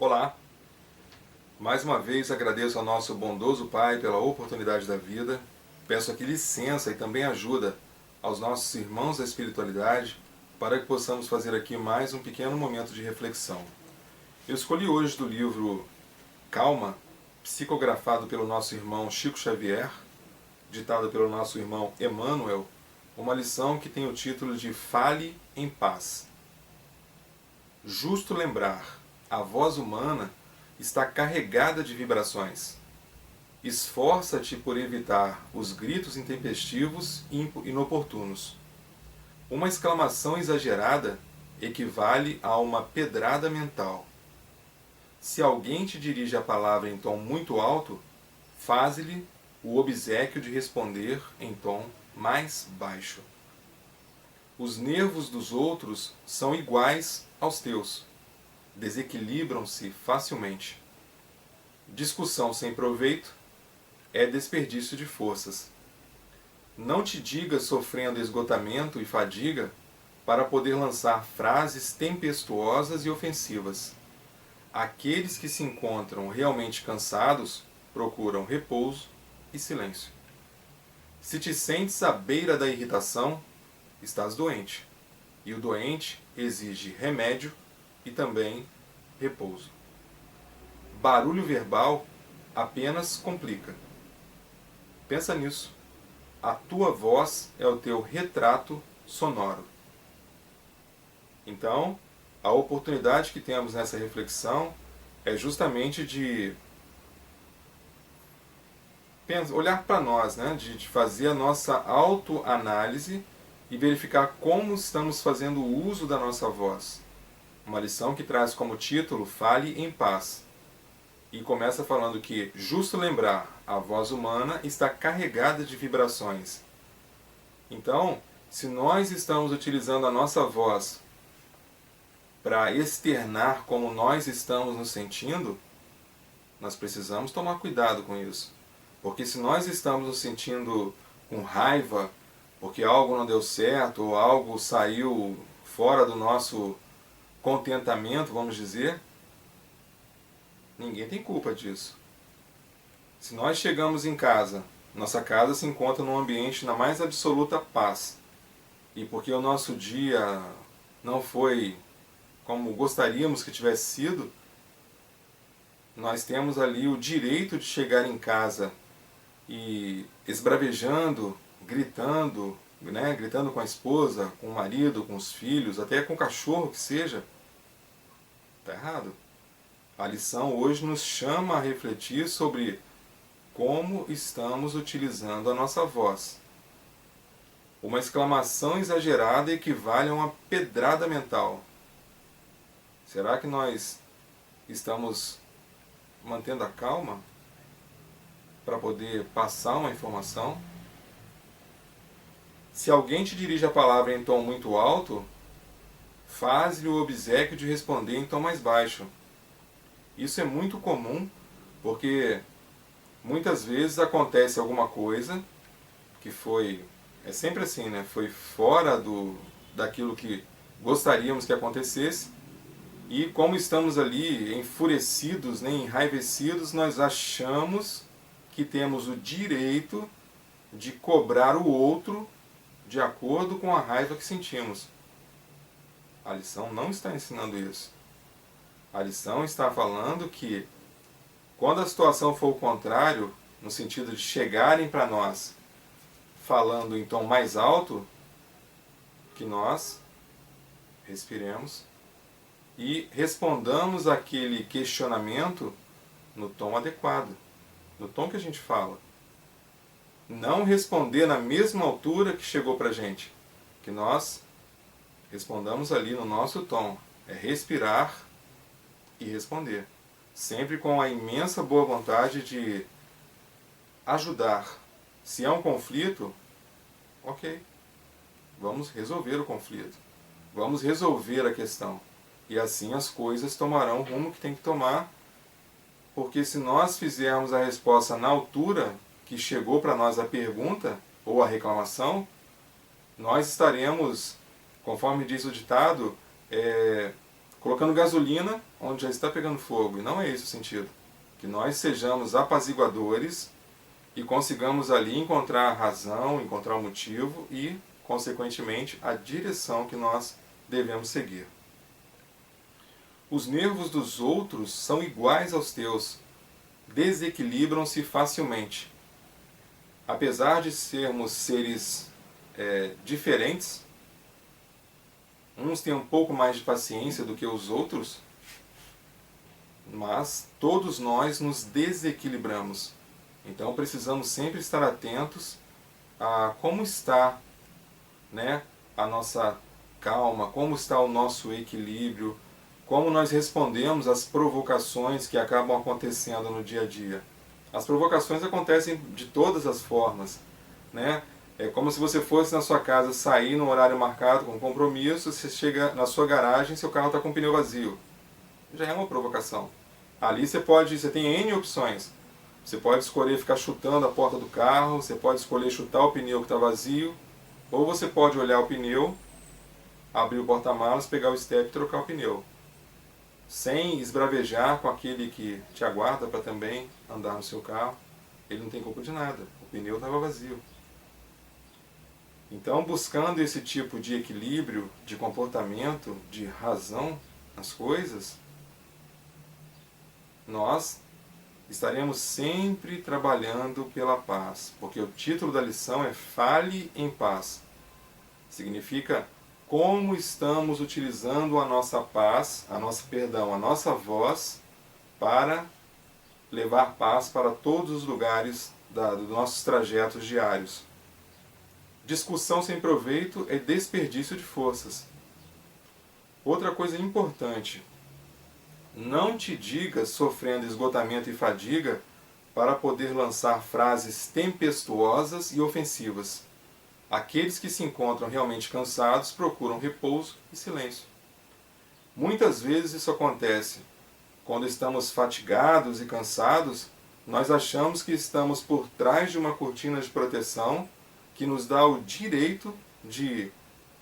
Olá, mais uma vez agradeço ao nosso bondoso Pai pela oportunidade da vida. Peço aqui licença e também ajuda aos nossos irmãos da espiritualidade para que possamos fazer aqui mais um pequeno momento de reflexão. Eu escolhi hoje do livro Calma, psicografado pelo nosso irmão Chico Xavier, ditado pelo nosso irmão Emmanuel, uma lição que tem o título de Fale em Paz. Justo lembrar, a voz humana está carregada de vibrações. Esforça-te por evitar os gritos intempestivos e inoportunos. Uma exclamação exagerada equivale a uma pedrada mental. Se alguém te dirige a palavra em tom muito alto, faze-lhe o obséquio de responder em tom mais baixo. Os nervos dos outros são iguais aos teus. Desequilibram-se facilmente. Discussão sem proveito é desperdício de forças. Não te digas sofrendo esgotamento e fadiga para poder lançar frases tempestuosas e ofensivas. Aqueles que se encontram realmente cansados procuram repouso e silêncio. Se te sentes à beira da irritação, estás doente. E o doente exige remédio e também repouso. Barulho verbal apenas complica. Pensa nisso. A tua voz é o teu retrato sonoro. Então, a oportunidade que temos nessa reflexão é justamente de olhar para nós, né? de fazer a nossa autoanálise e verificar como estamos fazendo o uso da nossa voz. Uma lição que traz como título Fale em Paz. E começa falando que, justo lembrar, a voz humana está carregada de vibrações. Então, se nós estamos utilizando a nossa voz para externar como nós estamos nos sentindo, nós precisamos tomar cuidado com isso. Porque se nós estamos nos sentindo com raiva, porque algo não deu certo, ou algo saiu fora do nosso contentamento, vamos dizer, ninguém tem culpa disso. Se nós chegamos em casa, nossa casa se encontra num ambiente na mais absoluta paz, e porque o nosso dia não foi como gostaríamos que tivesse sido, nós temos ali o direito de chegar em casa e esbravejando, gritando, né, gritando com a esposa, com o marido, com os filhos, até com o cachorro que seja. Está errado. A lição hoje nos chama a refletir sobre como estamos utilizando a nossa voz. Uma exclamação exagerada equivale a uma pedrada mental. Será que nós estamos mantendo a calma para poder passar uma informação? Se alguém te dirige a palavra em tom muito alto, faz-lhe o obséquio de responder em tom mais baixo. Isso é muito comum, porque muitas vezes acontece alguma coisa que é sempre assim, né? Foi fora daquilo que gostaríamos que acontecesse, e como estamos ali enfurecidos, né, enraivecidos, nós achamos que temos o direito de cobrar o outro de acordo com a raiva que sentimos. A lição não está ensinando isso. A lição está falando que, quando a situação for o contrário, no sentido de chegarem para nós falando em tom mais alto, que nós respiremos e respondamos aquele questionamento no tom adequado, no tom que a gente fala. Não responder na mesma altura que chegou para a gente, que nós respondamos ali no nosso tom. É respirar e responder, sempre com a imensa boa vontade de ajudar. Se é um conflito, ok, vamos resolver o conflito, vamos resolver a questão, e assim as coisas tomarão o rumo que tem que tomar, porque se nós fizermos a resposta na altura que chegou para nós a pergunta ou a reclamação, nós estaremos, conforme diz o ditado, colocando gasolina onde já está pegando fogo. E não é esse o sentido. Que nós sejamos apaziguadores e consigamos ali encontrar a razão, encontrar o motivo e, consequentemente, a direção que nós devemos seguir. Os nervos dos outros são iguais aos teus, desequilibram-se facilmente. Apesar de sermos seres diferentes, uns têm um pouco mais de paciência do que os outros, mas todos nós nos desequilibramos. Então precisamos sempre estar atentos a como está, né, a nossa calma, como está o nosso equilíbrio, como nós respondemos às provocações que acabam acontecendo no dia a dia. As provocações acontecem de todas as formas, né? É como se você fosse na sua casa sair no horário marcado com compromisso, você chega na sua garagem e seu carro está com o pneu vazio. Já é uma provocação. Ali você tem N opções. Você pode escolher ficar chutando a porta do carro, você pode escolher chutar o pneu que está vazio, ou você pode olhar o pneu, abrir o porta-malas, pegar o step e trocar o pneu. Sem esbravejar com aquele que te aguarda para também andar no seu carro. Ele não tem culpa de nada, o pneu estava vazio. Então, buscando esse tipo de equilíbrio, de comportamento, de razão nas coisas, nós estaremos sempre trabalhando pela paz, porque o título da lição é Fale em Paz. Significa como estamos utilizando a nossa paz, a nossa voz para levar paz para todos os lugares dos nossos trajetos diários. Discussão sem proveito é desperdício de forças. Outra coisa importante, não te digas sofrendo esgotamento e fadiga para poder lançar frases tempestuosas e ofensivas. Aqueles que se encontram realmente cansados procuram repouso e silêncio. Muitas vezes isso acontece. Quando estamos fatigados e cansados, nós achamos que estamos por trás de uma cortina de proteção que nos dá o direito de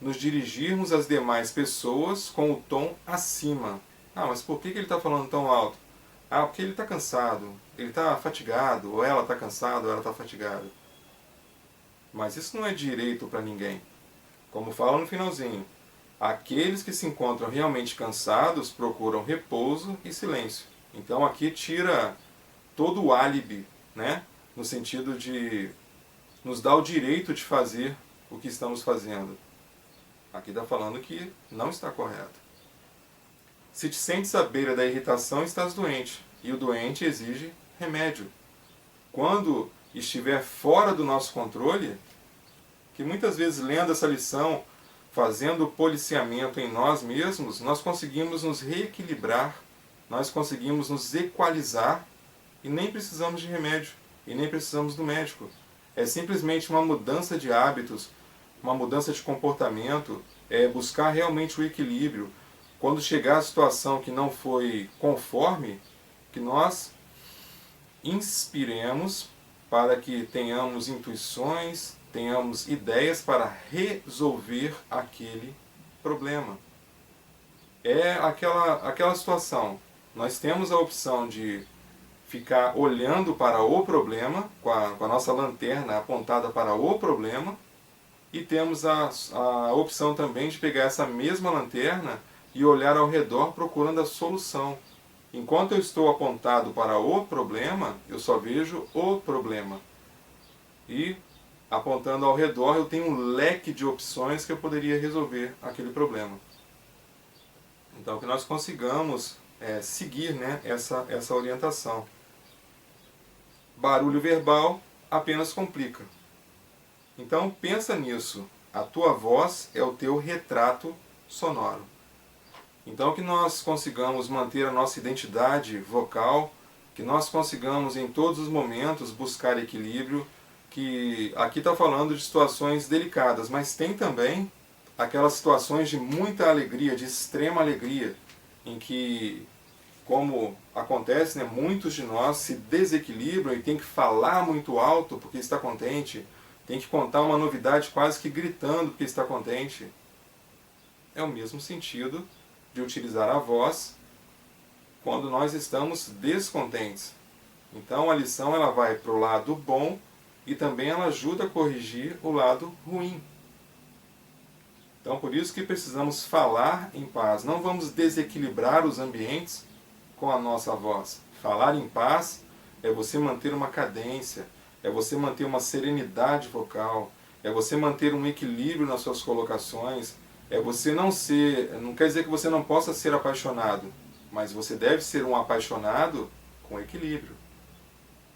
nos dirigirmos às demais pessoas com o tom acima. Ah, mas por que ele está falando tão alto? Ah, porque ele está cansado, ele está fatigado, ou ela está cansada, ou ela está fatigada. Mas isso não é direito para ninguém. Como fala no finalzinho, aqueles que se encontram realmente cansados procuram repouso e silêncio. Então aqui tira todo o álibi, né? No sentido de nos dar o direito de fazer o que estamos fazendo. Aqui está falando que não está correto. Se te sentes à beira da irritação, estás doente. E o doente exige remédio. Quando estiver fora do nosso controle, que muitas vezes lendo essa lição, fazendo o policiamento em nós mesmos, nós conseguimos nos reequilibrar, nós conseguimos nos equalizar e nem precisamos de remédio, e nem precisamos do médico. É simplesmente uma mudança de hábitos, uma mudança de comportamento, é buscar realmente o equilíbrio. Quando chegar a situação que não foi conforme, que nós inspiremos para que tenhamos intuições, tenhamos ideias para resolver aquele problema. É aquela situação. Nós temos a opção de ficar olhando para o problema, com a nossa lanterna apontada para o problema, e temos a opção também de pegar essa mesma lanterna e olhar ao redor procurando a solução. Enquanto eu estou apontado para o problema, eu só vejo o problema. E apontando ao redor, eu tenho um leque de opções que eu poderia resolver aquele problema. Então, que nós consigamos seguir, né, essa orientação. Barulho verbal apenas complica. Então, pensa nisso. A tua voz é o teu retrato sonoro. Então, que nós consigamos manter a nossa identidade vocal, que nós consigamos em todos os momentos buscar equilíbrio, que aqui está falando de situações delicadas, mas tem também aquelas situações de muita alegria, de extrema alegria, em que, como acontece, né, muitos de nós se desequilibram e tem que falar muito alto porque está contente, tem que contar uma novidade quase que gritando porque está contente. É o mesmo sentido de utilizar a voz quando nós estamos descontentes. Então a lição ela vai para o lado bom e também ela ajuda a corrigir o lado ruim. Então por isso que precisamos falar em paz. Não vamos desequilibrar os ambientes com a nossa voz. Falar em paz é você manter uma cadência, é você manter uma serenidade vocal, é você manter um equilíbrio nas suas colocações, é você não quer dizer que você não possa ser apaixonado, mas você deve ser um apaixonado com equilíbrio.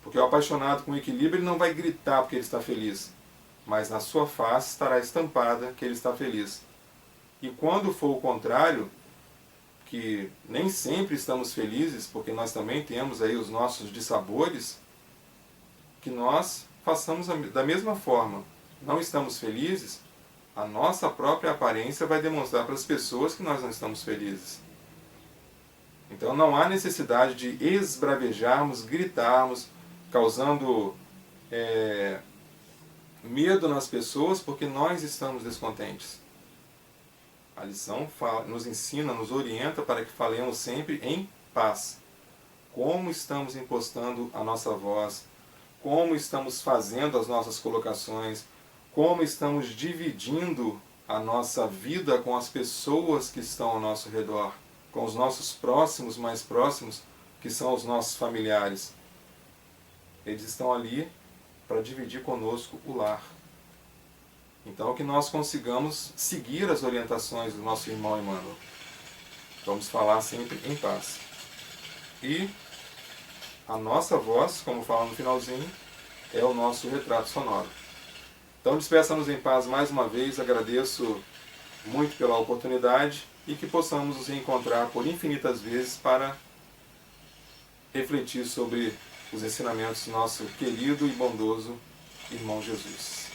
Porque o apaixonado com equilíbrio ele não vai gritar porque ele está feliz, mas na sua face estará estampada que ele está feliz. E quando for o contrário, que nem sempre estamos felizes, porque nós também temos aí os nossos dissabores, que nós façamos da mesma forma. Não estamos felizes, a nossa própria aparência vai demonstrar para as pessoas que nós não estamos felizes. Então não há necessidade de esbravejarmos, gritarmos, causando medo nas pessoas porque nós estamos descontentes. A lição nos ensina, nos orienta para que falemos sempre em paz. Como estamos impostando a nossa voz, como estamos fazendo as nossas colocações, como estamos dividindo a nossa vida com as pessoas que estão ao nosso redor, com os nossos próximos, mais próximos, que são os nossos familiares. Eles estão ali para dividir conosco o lar. Então que nós consigamos seguir as orientações do nosso irmão Emmanuel. Vamos falar sempre em paz. E a nossa voz, como fala no finalzinho, é o nosso retrato sonoro. Então despeça-nos em paz mais uma vez, agradeço muito pela oportunidade e que possamos nos reencontrar por infinitas vezes para refletir sobre os ensinamentos do nosso querido e bondoso irmão Jesus.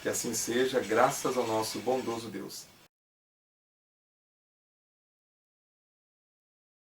Que assim seja, graças ao nosso bondoso Deus.